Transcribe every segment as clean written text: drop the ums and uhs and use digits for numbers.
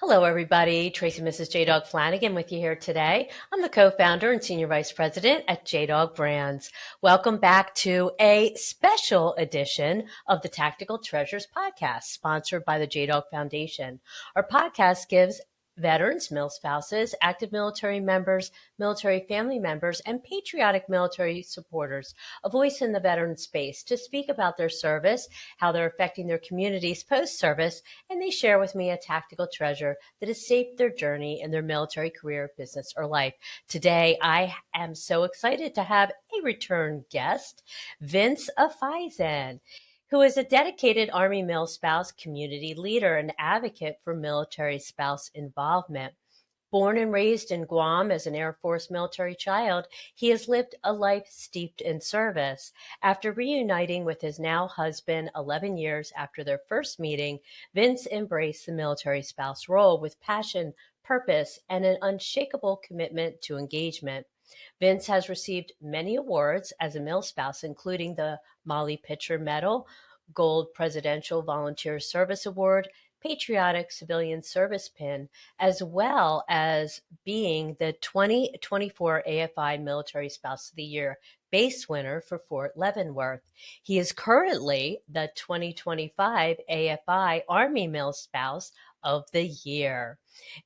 Hello, everybody. Tracy Mrs. JDog Flanagan with you here today. I'm the co-founder and senior vice president at JDog Brands. Welcome back to a special edition of the Tactical Treasures podcast, sponsored by the JDog Foundation. Our podcast gives veterans, mil spouses, active military members, military family members, and patriotic military supporters a voice in the veteran space to speak about their service, how they're affecting their communities post-service, and they share with me a tactical treasure that has shaped their journey in their military career, business, or life. Today, I am so excited to have a return guest, Vince Afaisen, who is a dedicated Army mil spouse community leader and advocate for military spouse involvement. Born and raised in Guam as an Air Force military child, he has lived a life steeped in service. After reuniting with his now husband 11 years after their first meeting, Vince embraced the military spouse role with passion, purpose, and an unshakable commitment to engagement. Vince has received many awards as a mil spouse, including the Molly Pitcher Medal, Gold Presidential Volunteer Service Award, Patriotic Civilian Service Pin, as well as being the 2024 AFI Military Spouse of the Year base winner for Fort Leavenworth. He is currently the 2025 AFI Army Mil Spouse of the Year.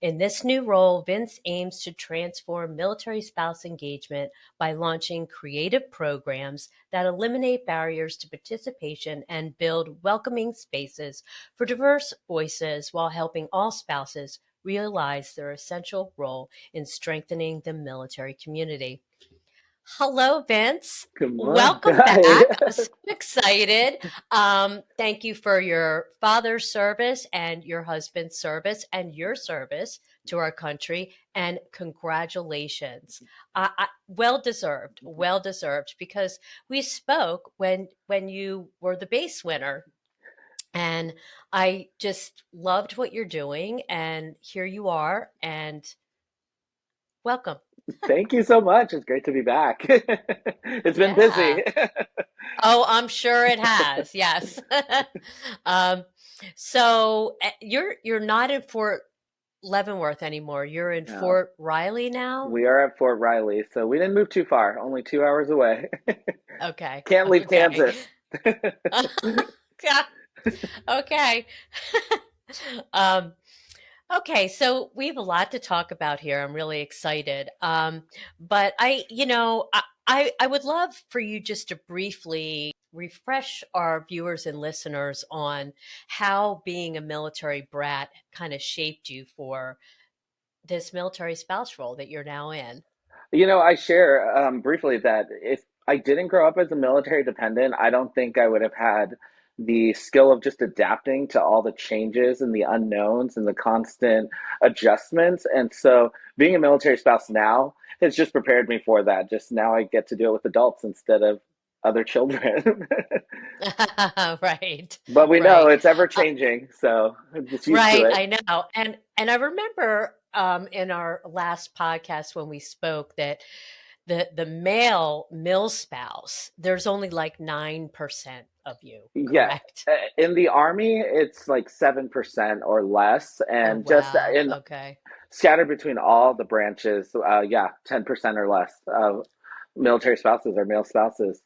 In this new role, Vince aims to transform military spouse engagement by launching creative programs that eliminate barriers to participation and build welcoming spaces for diverse voices while helping all spouses realize their essential role in strengthening the military community. Hello, Vince. Good morning. Welcome back. I'm so excited. Thank you for your father's service and your husband's service and your service to our country. And congratulations. Well deserved, because we spoke when you were the base winner. And I just loved what you're doing. And here you are. And welcome. Thank you so much. It's great to be back. It's been Yeah. busy. Oh, I'm sure it has. Yes. um, so you're not in Fort Leavenworth anymore. You're in No, Fort Riley now. we are at Fort Riley, so we didn't move too far, only 2 hours away. Okay. Can't leave Okay. Kansas. Yeah, okay. um, okay. So we have a lot to talk about here. I'm really excited. But I would love for you just to briefly refresh our viewers and listeners on how being a military brat kind of shaped you for this military spouse role that you're now in. I share briefly that if I didn't grow up as a military dependent, I don't think I would have had the skill of just adapting to all the changes and the unknowns and the constant adjustments. And so being a military spouse now has just prepared me for that. Just now I get to do it with adults instead of other children. Right, But we know right. it's ever changing, so I'm just used to Right, it. I know. And I remember in our last podcast when we spoke that the male mill spouse, there's only like 9% of you, Yeah. correct? In the army, it's like 7% or less, Oh and just wow. in Okay. scattered between all the branches, yeah, 10% or less of military spouses are male spouses.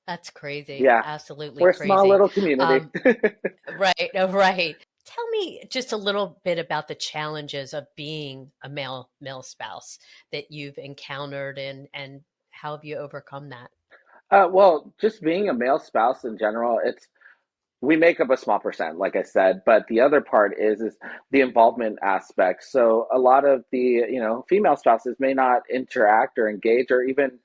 That's crazy. Yeah, Absolutely we're a small crazy. little community. Um, right, oh, right. Tell me just a little bit about the challenges of being a male spouse that you've encountered and how have you overcome that? Well, just being a male spouse in general, it's we make up a small percent, like I said, but the other part is the involvement aspect. So a lot of the female spouses may not interact or engage or even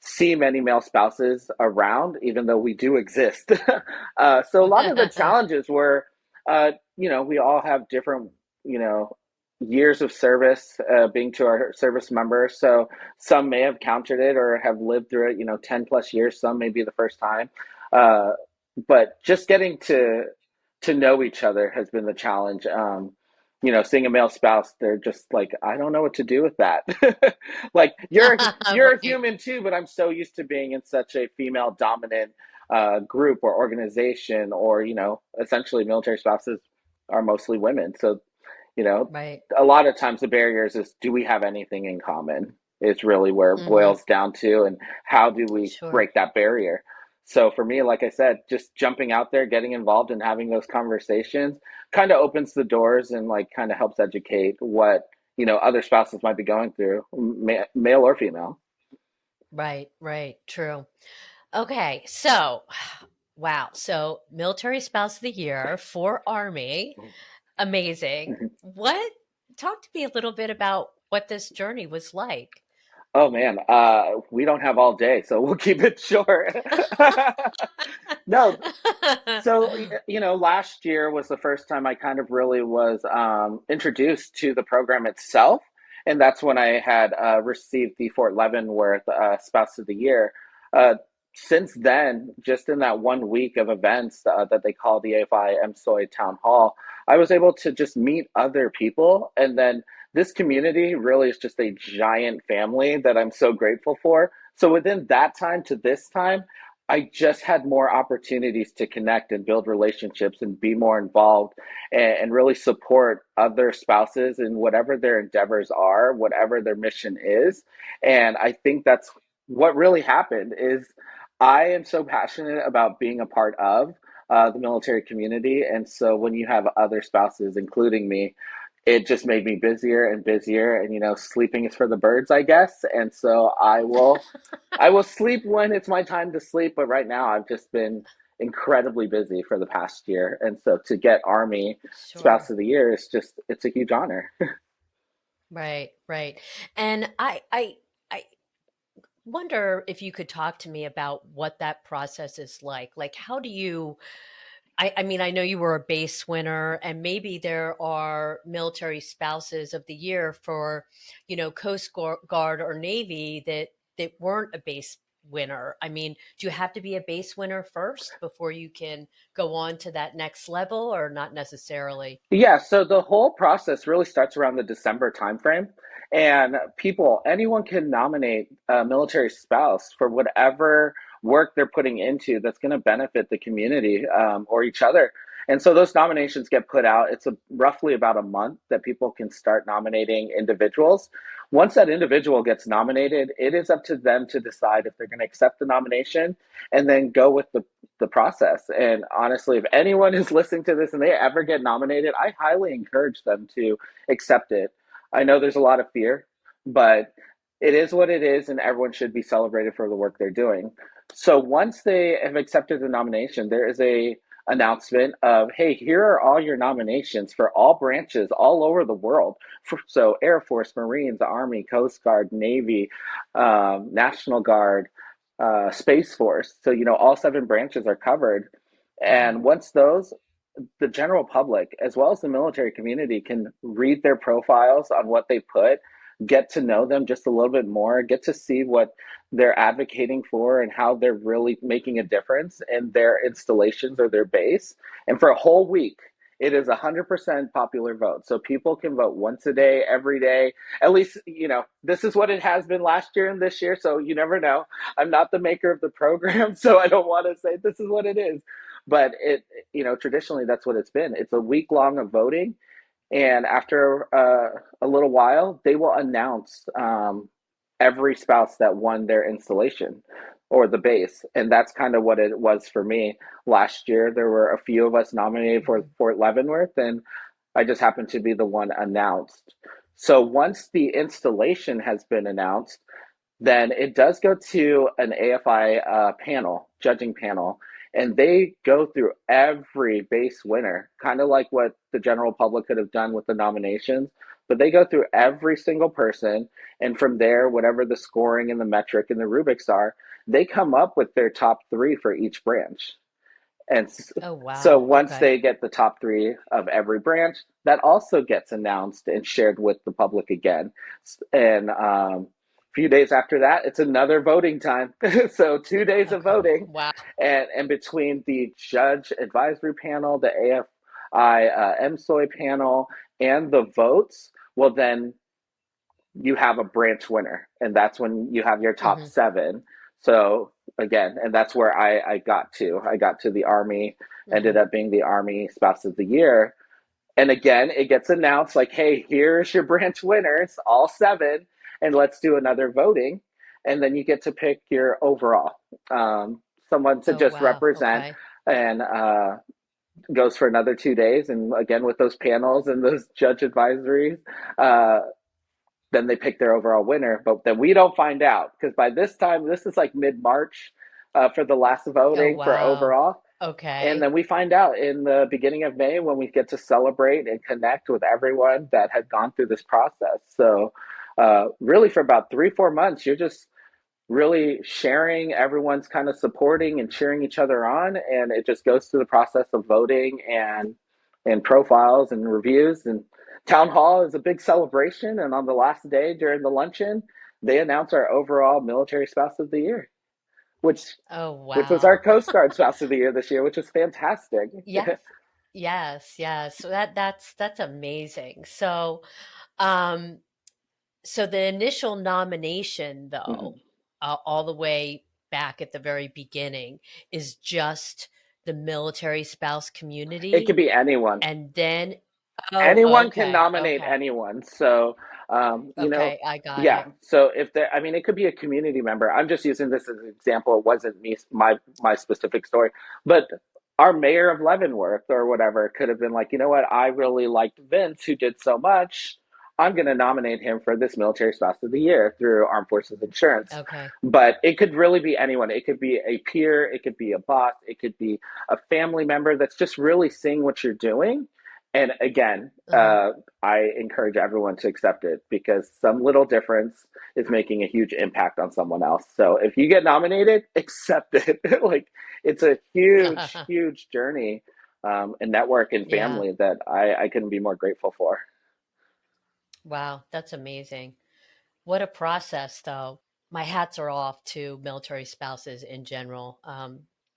see many male spouses around, even though we do exist. So a lot of the challenges were, we all have different, you know, years of service being to our service members. So some may have countered it or have lived through it, 10 plus years. Some may be the first time. Uh, but just getting to know each other has been the challenge. Seeing a male spouse, they're just like, I don't know what to do with that. Like you're a Right. human too, but I'm so used to being in such a female dominant group or organization, or essentially military spouses are mostly women. So You know, Right. a lot of times the barriers is, do we have anything in common? Is really where it Mm-hmm. boils down to, and how do we Sure. break that barrier? So for me, like I said, just jumping out there, getting involved and having those conversations kind of opens the doors and like kind of helps educate what, other spouses might be going through, male or female. Right. Right. True. Okay. So, wow. So, military spouse of the year for Army. Amazing. What, talk to me a little bit about what this journey was like. Oh man, we don't have all day, so we'll keep it short. No, so, last year was the first time I kind of really was introduced to the program itself. And that's when I had received the Fort Leavenworth Spouse of the Year. Uh, since then, just in that 1 week of events that they call the AFI MSOI Town Hall, I was able to just meet other people. And then this community really is just a giant family that I'm so grateful for. So within that time to this time, I just had more opportunities to connect and build relationships and be more involved and really support other spouses in whatever their endeavors are, whatever their mission is. And I think that's what really happened is I am so passionate about being a part of the military community. And so when you have other spouses, including me, it just made me busier and busier. And, sleeping is for the birds, I guess. And so I will sleep when it's my time to sleep, but right now I've just been incredibly busy for the past year. And so to get Army Spouse Sure. of the Year is just, it's a huge honor. Right, right. And I wonder if you could talk to me about what that process is like. Like, how do you, I mean, I know you were a base winner, and maybe there are military spouses of the year for, Coast Guard or Navy that weren't a base winner. I mean, do you have to be a base winner first before you can go on to that next level, or not necessarily? Yeah, so the whole process really starts around the December timeframe. And anyone can nominate a military spouse for whatever work they're putting into that's going to benefit the community or each other. And so those nominations get put out. It's roughly about a month that people can start nominating individuals. Once that individual gets nominated, it is up to them to decide if they're going to accept the nomination and then go with the process. And honestly, if anyone is listening to this and they ever get nominated, I highly encourage them to accept it. I know there's a lot of fear, but it is what it is, and everyone should be celebrated for the work they're doing. So once they have accepted the nomination, there is a announcement of, hey, here are all your nominations for all branches all over the world. So Air Force, Marines, Army, Coast Guard, Navy, National Guard, Space Force. So, all seven branches are covered. And Hmm. once the general public, as well as the military community, can read their profiles on what they put, get to know them just a little bit more, get to see what they're advocating for and how they're really making a difference in their installations or their base. And for a whole week, it is 100% popular vote. So people can vote once a day, every day. At least, this is what it has been last year and this year. So you never know. I'm not the maker of the program, so I don't want to say this is what it is. But traditionally that's what it's been. It's a week long of voting, and after a little while, they will announce every spouse that won their installation or the base, and that's kind of what it was for me last year. There were a few of us nominated for Hmm. Fort Leavenworth, and I just happened to be the one announced. So once the installation has been announced, then it does go to an AFI panel, judging panel, and they go through every base winner, kind of like what the general public could have done with the nominations. But they go through every single person, and from there, whatever the scoring and the metric and the rubrics are, they come up with their top three for each branch. And Oh, so wow. once Okay. they get the top three of every branch, that also gets announced and shared with the public again. And a few days after that, it's another voting time. So 2 days of Okay. voting. Wow. And between the judge advisory panel, the AFI MSOI panel, and the votes, well, then you have a branch winner, and that's when you have your top Hmm. seven. So again, and that's where I got to. I got to the Army, ended Hmm. up being the Army Spouse of the Year. And again, it gets announced like, hey, here's your branch winners, all seven, and let's do another voting. And then you get to pick your overall, someone to Oh, just wow. represent, Okay. and goes for another 2 days. And again, with those panels and those judge advisories, uh, then they pick their overall winner. But then we don't find out because by this time, this is like mid March for the last Oh, voting for wow. overall. And Okay. then we find out in the beginning of May when we get to celebrate and connect with everyone that had gone through this process. So, really, for about 3, 4 months, you're just really sharing, everyone's kind of supporting and cheering each other on, and it just goes through the process of voting and profiles and reviews. And town hall is a big celebration, and on the last day during the luncheon, they announce our overall military spouse of the year, which Oh, which was our wow. Coast Guard spouse of the year this year, which was fantastic. Yes. Yes, yes. So that's amazing. Um, so the initial nomination, though, Mhm. all the way back at the very beginning, is just the military spouse It could community, be anyone. and then, oh, Anyone can okay, nominate okay, anyone. So, okay, I got yeah. it. So if there, I mean, it could be a community member. I'm just using this as an example. It wasn't me, my specific story, but our mayor of Leavenworth or whatever could have been like, you know what, I really liked Vince, who did so much. I'm going to nominate him for this military spouse of the year through Armed Forces Insurance. Okay. But it could really be anyone. It could be a peer. It could be a boss. It could be a family member that's just really seeing what you're doing. And again, Uh-huh. I encourage everyone to accept it because some little difference is making a huge impact on someone else. So if you get nominated, accept it. Like it's a huge, huge journey and network and Yeah. family that I couldn't be more grateful for. Wow, that's amazing. What a process, though. My hats are off to military spouses in general.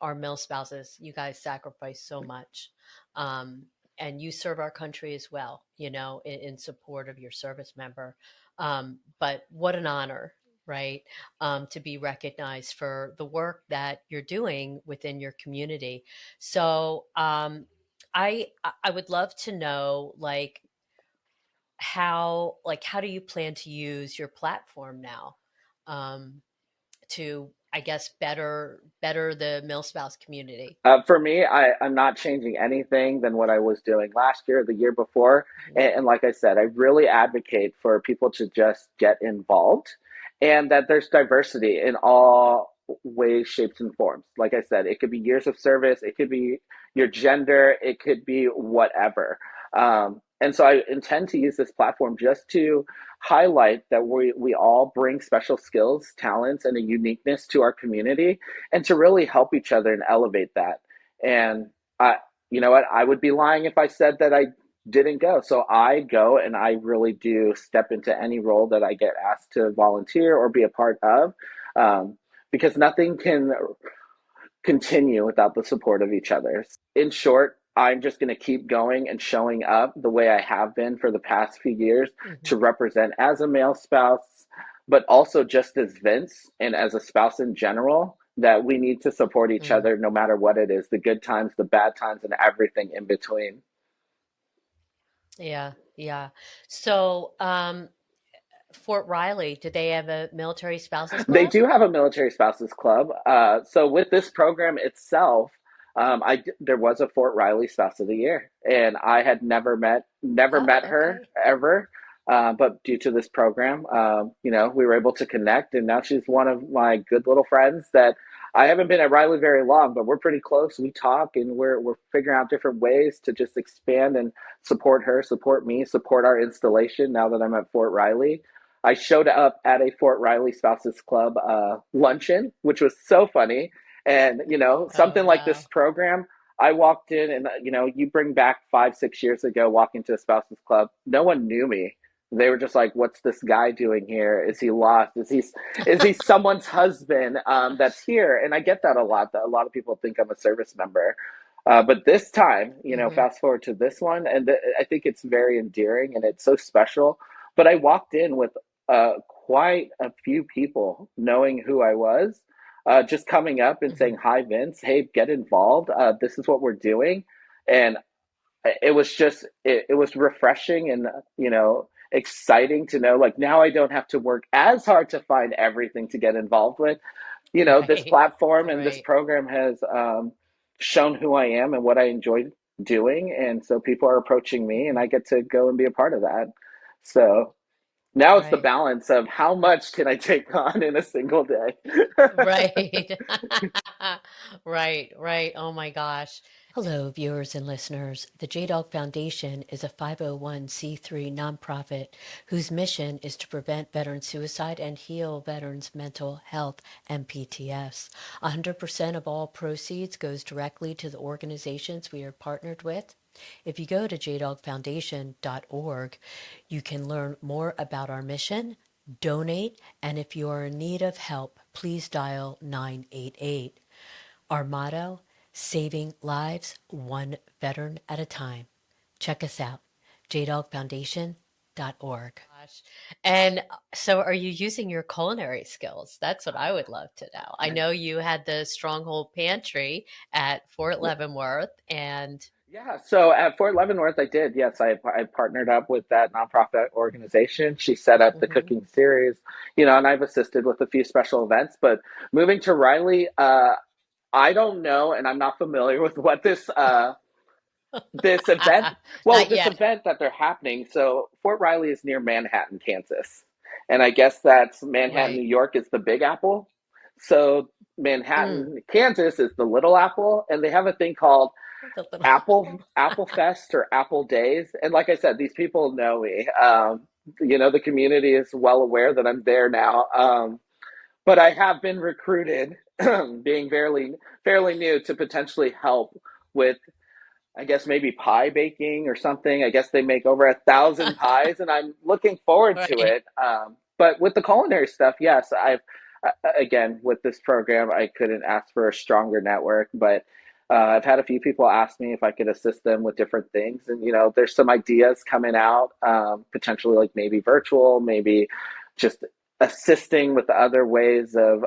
Our mil spouses, you guys sacrifice so much. Um, and you serve our country as well, in support of your service member. But what an honor, right? To be recognized for the work that you're doing within your community. So, I would love to know, how do you plan to use your platform now, um, to, I guess, better the MilSpouse community? For me, I'm not changing anything than what I was doing last year, the year before. Mhm. And like I said, I really advocate for people to just get involved and that there's diversity in all ways, shapes, and forms. Like I said, it could be years of service, it could be your gender, it could be whatever. And so I intend to use this platform just to highlight that we all bring special skills, talents, and a uniqueness to our community and to really help each other and elevate that. And I, you know what, I would be lying if I said that I didn't go. So I go and I really do step into any role that I get asked to volunteer or be a part of, um, because nothing can continue without the support of each other. In short, I'm just going to keep going and showing up the way I have been for the past few years Mhm. to represent as a male spouse, but also just as Vince and as a spouse in general, that we need to support each Mm. other no matter what it is, the good times, the bad times, and everything in between. Yeah, yeah. So, Fort Riley, do they have a military spouses They club? do have a military spouses club. So with this program itself, there was a Fort Riley Spouse of the Year, and I had never Oh, met her okay. ever, but due to this program, we were able to connect, and now she's one of my good little friends that I haven't been at Riley very long, but we're pretty close. We talk, and we're figuring out different ways to just expand and support her, support me, support our installation. Now that I'm at Fort Riley. I showed up at a Fort Riley Spouses Club luncheon, which was so funny. And, Oh, something like this wow. program, I walked in and, you bring back 5, 6 years ago, walking to a Spouses Club, no one knew me. They were just like, "What's this guy doing here? Is he lost? Is he someone's husband that's here?" And I get that a lot. That a lot of people think I'm a service member, but this time, Hmm. fast forward to this one, and I think it's very endearing and it's so special. But I walked in with quite a few people knowing who I was, just coming up and Hmm. saying, "Hi, Vince. Hey, get involved. This is what we're doing." And it was just it was refreshing and exciting to know like now I don't have to work as hard to find everything to get involved with. This Right. platform and this Right. program has shown who I am and what I enjoy doing, and so people are approaching me, and Mhm. I get to go and be a part of that. So now it's the Right. balance of how much can I take on in a single day. Right. Right, right. Oh my gosh. Hello, viewers and listeners. The JDog Foundation is a 501c3 nonprofit whose mission is to prevent veteran suicide and heal veterans' mental health and PTS. 100% of all proceeds goes directly to the organizations we are partnered with. If you go to jdogfoundation.org, you can learn more about our mission, donate, and if you are in need of help, please dial 988. Our motto, saving lives one veteran at a time. Check us out, jdogfoundation.org. Gosh. And so are you using your culinary skills? That's what I would love to know. I know you had the Stronghold Pantry at Fort Leavenworth and Yeah, so at Fort Leavenworth, I did. Yes, I partnered up with that nonprofit organization. She set up the mhm. cooking series, and I've assisted with a few special events. But moving to Riley, I don't know, and I'm not familiar with what this event. Well, Not this yet. event that they're happening. So Fort Riley is near Manhattan, Kansas, and I guess that's Manhattan, New Right. York is the Big Apple. So Mm. Manhattan, Kansas is the Little Apple, and they have a thing called The little Apple Fest or Apple Days. And like I said, these people know me. The community is well aware that I'm there now. But I have been recruited, being fairly new, to potentially help with, I guess, maybe pie baking or something. I guess they make over 1,000 pies, and I'm looking forward to right. it. But with the culinary stuff, yes, again, with this program, I couldn't ask for a stronger network, but I've had a few people ask me if I could assist them with different things. And, there's some ideas coming out, potentially like maybe virtual, maybe just assisting with the other ways of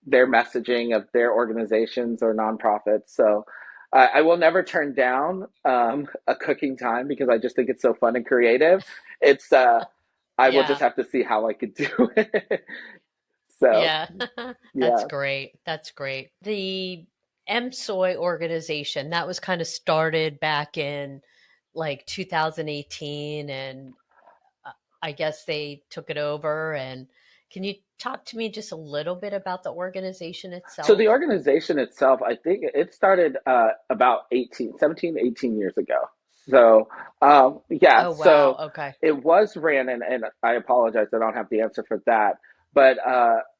their messaging of their organizations or nonprofits. So I will never turn down a cooking time because I just think it's so fun and creative. It's I will just Yeah. have to see how I could do it. So Yeah. That's yeah. great. That's great. The MSOI organization, that was kind of started back in like 2018 and uh, I guess they took it over and can you talk to me just a little bit about the organization So the itself? organization itself, I think it started about 18, 17, 18 years ago. So yeah, Oh wow. so Okay. it was ran, and I apologize, I don't have the answer for that. But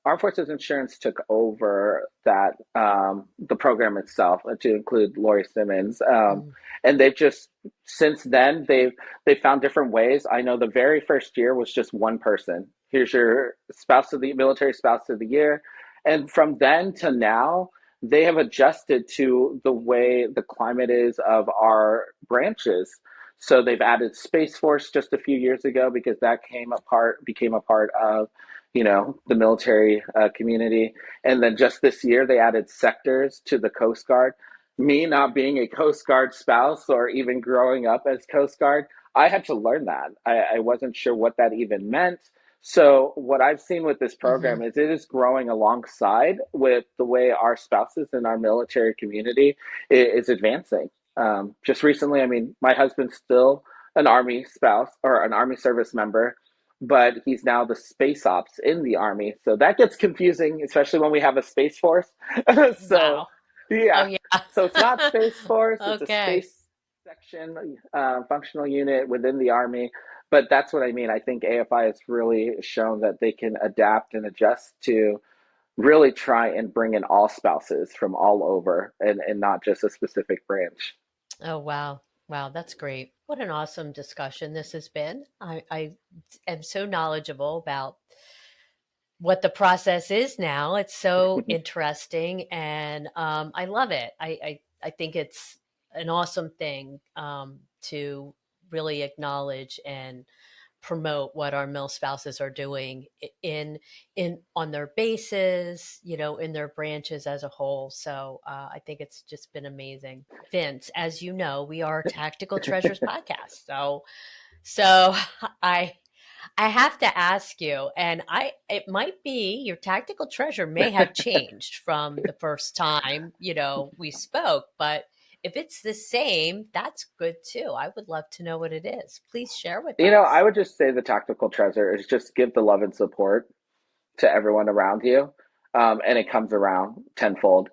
Armed Forces Insurance took over that the program itself to include Lori Simmons, Mm, and they've just since then they've found different ways. I know the very first year was just one person. Here's your spouse of the military spouse of the year, and from then to now, they have adjusted to the way the climate is of our branches. So they've added Space Force just a few years ago because that became a part of, the military community. And then just this year, they added sectors to the Coast Guard. Me not being a Coast Guard spouse or even growing up as Coast Guard, I had to learn that. I wasn't sure what that even meant. So what I've seen with this mm-hmm. program is it is growing alongside with the way our spouses in our military community is advancing. Just recently, I mean, my husband's still an Army spouse or an Army service member, but he's now the space ops in the Army. So that gets confusing, especially when we have a Space Force. So, Wow. Oh yeah. yeah. So it's not Space Force, it's a Okay. space section, functional unit within the Army, but that's what I mean. I think AFI has really shown that they can adapt and adjust to really try and bring in all spouses from all over and not just a specific branch. Oh, wow. Wow, that's great. What an awesome discussion this has been. I am so knowledgeable about what the process is now. It's so interesting and I love it. I think it's an awesome thing to really acknowledge and promote what our mill spouses are doing in on their bases, in their branches as a whole. So I think it's just been amazing. Vince, as you know, we are Tactical Treasures podcast. So I I have to ask you, and it might be your tactical treasure may have changed from the first time, we spoke, but if it's the same, that's good too. I would love to know what it is. Please share with I us. would just say the tactical treasure is just give the love and support to everyone around you, and it comes around tenfold.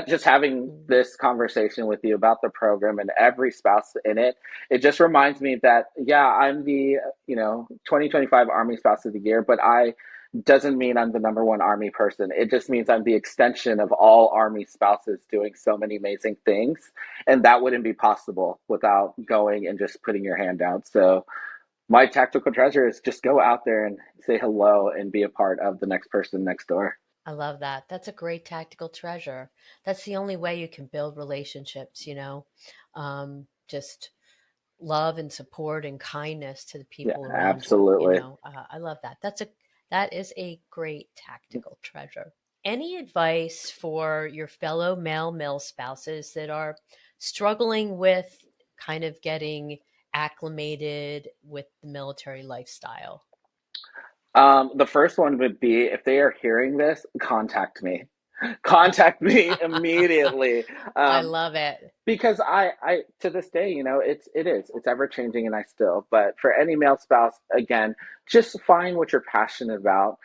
Just having Mm. this conversation with you about the program and every spouse in it, it just reminds me that, yeah, I'm the, 2025 Army Spouse of the Year, but I doesn't mean I'm the number one Army person. It just means I'm the extension of all Army spouses doing so many amazing things. And that wouldn't be possible without going and just putting your hand out. So my tactical treasure is just go out there and say hello and be a part of the next person next door. I love that. That's a great tactical treasure. That's the only way you can build relationships, just love and support and kindness to the Yeah, people around you. absolutely. I love that. That is a great tactical treasure. Any advice for your fellow male spouses that are struggling with kind of getting acclimated with the military lifestyle? The first one would be, if they are hearing this, contact me. Contact me immediately. I Um, love it. because I to this day, it's ever changing, and I still. But for any male spouse, again, just find what you're passionate about.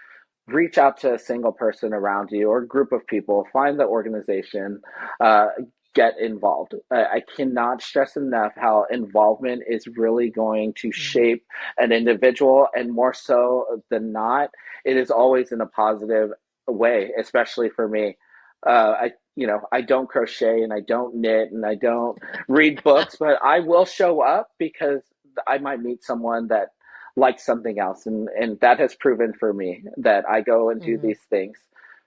Reach out to a single person around you or a group of people. Find the organization. Uh, get involved. I cannot stress enough how involvement is really going to Mhm. shape an individual, and more so than not, it is always in a positive way, especially for me. I don't crochet and I don't knit and I don't read books, but I will show up because I might meet someone that likes something else, and that has proven for me that I go and do Mhm. these things.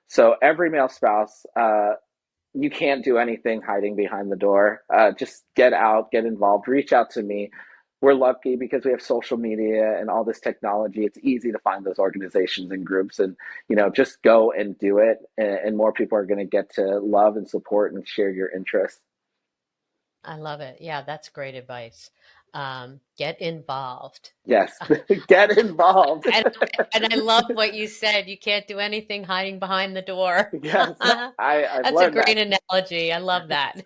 So every male spouse, you can't do anything hiding behind the door. Just get out, get involved, reach out to me. We're lucky because we have social media and all this technology. It's easy to find those organizations and groups, and just go and do it. And more people are going to get to love and support and share your interests. I love it. Yeah, that's great advice. Get involved. Yes, get involved. And and I love what you said. You can't do anything hiding behind the door. Yes, I've That's a learned great that. analogy. I love that.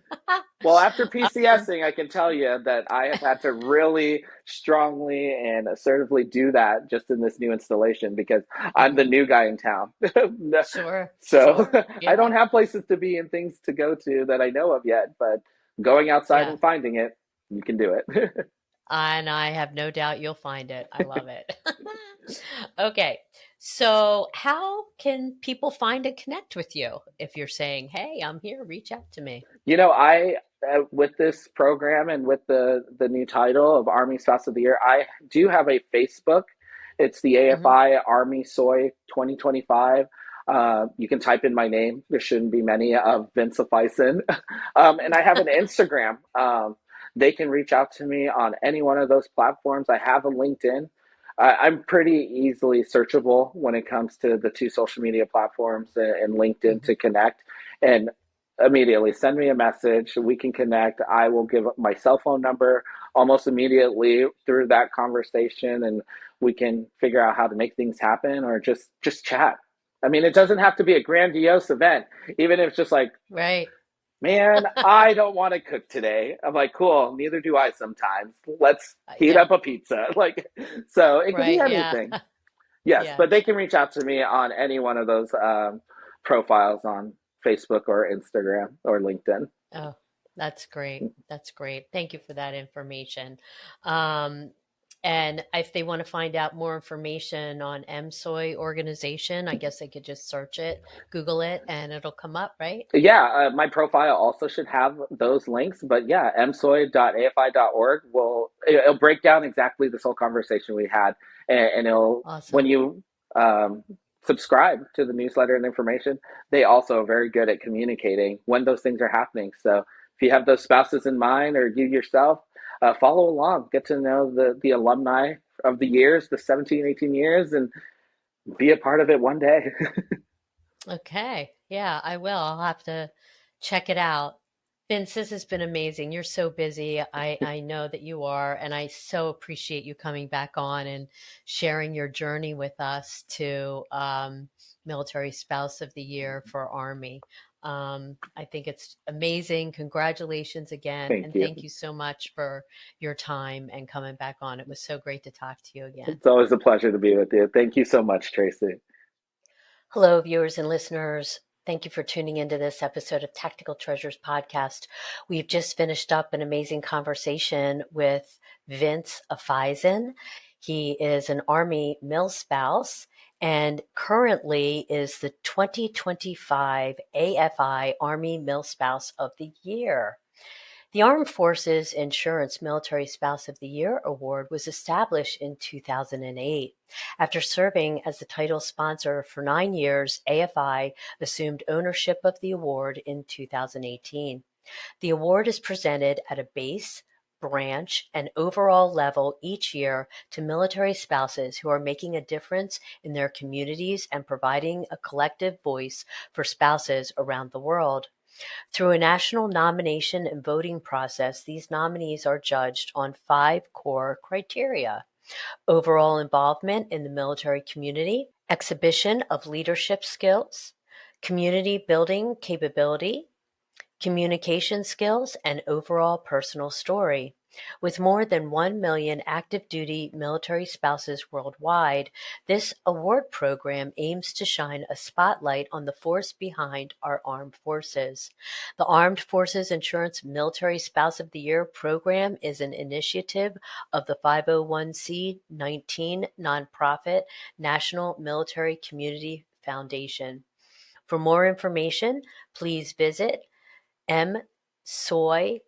Well, after Um, PCSing, I can tell you that I have had to really strongly and assertively do that just in this new installation because I'm the mhm. new guy in town. Sure, So sure. I don't Yeah, have places to be and things to go to that I know of yet, but going outside yeah. and finding it, you can do it. And I have no doubt you'll find it. I love it. Okay. So, how can people find and connect with you if you're saying, "Hey, I'm here, reach out to me." I with this program and with the new title of Army Spouse of the Year, I do have a Facebook. It's the Hmm. AFI Army Soy 2025. You can type in my name. There shouldn't be many of Vince Afaisen. And I have an Instagram. They can reach out to me on any one of those platforms. I have a LinkedIn. I'm pretty easily searchable when it comes to the two social media platforms and LinkedIn Hmm. to connect. And immediately send me a message. We can connect. I will give my cell phone number almost immediately through that conversation, and we can figure out how to make things happen or just chat. I mean, it doesn't have to be a grandiose event. Even if it's just like, Right. man, I don't want to cook today. I'm like, cool, neither do I sometimes. Let's heat Yeah. up a pizza. Like, so it could be Right. Yeah. anything. Yes, Yeah. but they can reach out to me on any one of those profiles on Facebook or Instagram or LinkedIn. Oh, that's great. That's great. Thank you for that information. Um, and if they want to find out more information on MSOI organization, I guess they could just search it, Google it, and it'll come up, right? Yeah, my profile also should have those links, but yeah, msoy.afi.org it'll break down exactly this whole conversation we had, and it'll when Awesome. you um, subscribe to the newsletter and information, they also are very good at communicating when those things are happening. So if you have those spouses in mind or you yourself, follow along, get to know the alumni of the years, the 17, 18 years, and be a part of it one day. Okay. Yeah, I will. I'll have to check it out. Vince, this has been amazing. You're so busy. I know that you are, and I so appreciate you coming back on and sharing your journey with us to Military Spouse of the Year for Army. I think it's amazing. Congratulations again, Thank and thank you. you so much for your time and coming back on. It was so great to talk to you again. It's always a pleasure to be with you. Thank you so much, Tracy. Hello, viewers and listeners. Thank you for tuning into this episode of Tactical Treasures podcast. We've just finished up an amazing conversation with Vince Afaisen. He is an Army milspouse and currently is the 2025 AFI Army Milspouse of the Year. The Armed Forces Insurance Military Spouse of the Year Award was established in 2008. After serving as the title sponsor for 9 years, AFI assumed ownership of the award in 2018. The award is presented at a base, branch, and overall level each year to military spouses who are making a difference in their communities and providing a collective voice for spouses around the world. Through a national nomination and voting process, these nominees are judged on 5 core criteria: overall involvement in the military community, exhibition of leadership skills, community building capability, communication skills, and overall personal story. With more than 1 million active duty military spouses worldwide, this award program aims to shine a spotlight on the force behind our armed forces. The Armed Forces Insurance Military Spouse of the Year program is an initiative of the 501c19 nonprofit National Military Community Foundation. For more information, please visit msoy.afi.org.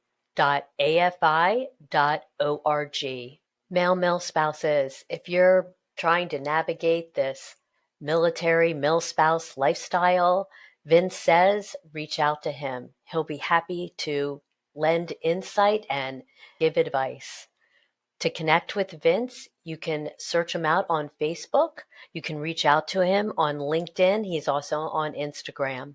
Male spouses, if you're trying to navigate this military milspouse lifestyle, Vince says reach out to him. He'll be happy to lend insight and give advice. To connect with Vince, you can search him out on Facebook. You can reach out to him on LinkedIn. He's also on Instagram.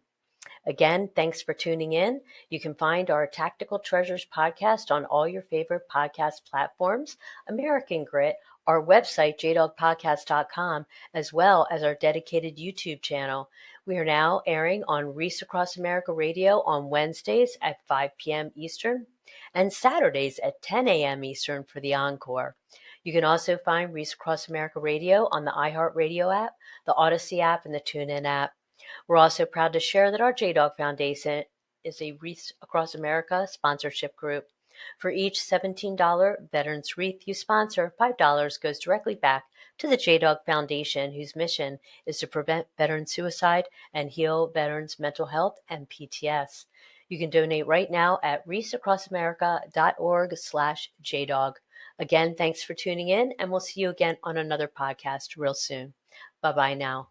Again, thanks for tuning in. You can find our Tactical Treasures podcast on all your favorite podcast platforms, American Grit, our website, jdogpodcast.com, as well as our dedicated YouTube channel. We are now airing on Reese Across America Radio on Wednesdays at 5 p.m. Eastern and Saturdays at 10 a.m. Eastern for the encore. You can also find Reese Across America Radio on the iHeartRadio app, the Odyssey app, and the TuneIn app. We're also proud to share that our JDog Foundation is a Wreaths Across America sponsorship group. For each $17 Veterans Wreath you sponsor, $5 goes directly back to the JDog Foundation, whose mission is to prevent veteran suicide and heal veterans' mental health and PTS. You can donate right now at reachaccrossAmerica.org/JDog. Again, thanks for tuning in, and we'll see you again on another podcast real soon. Bye-bye now.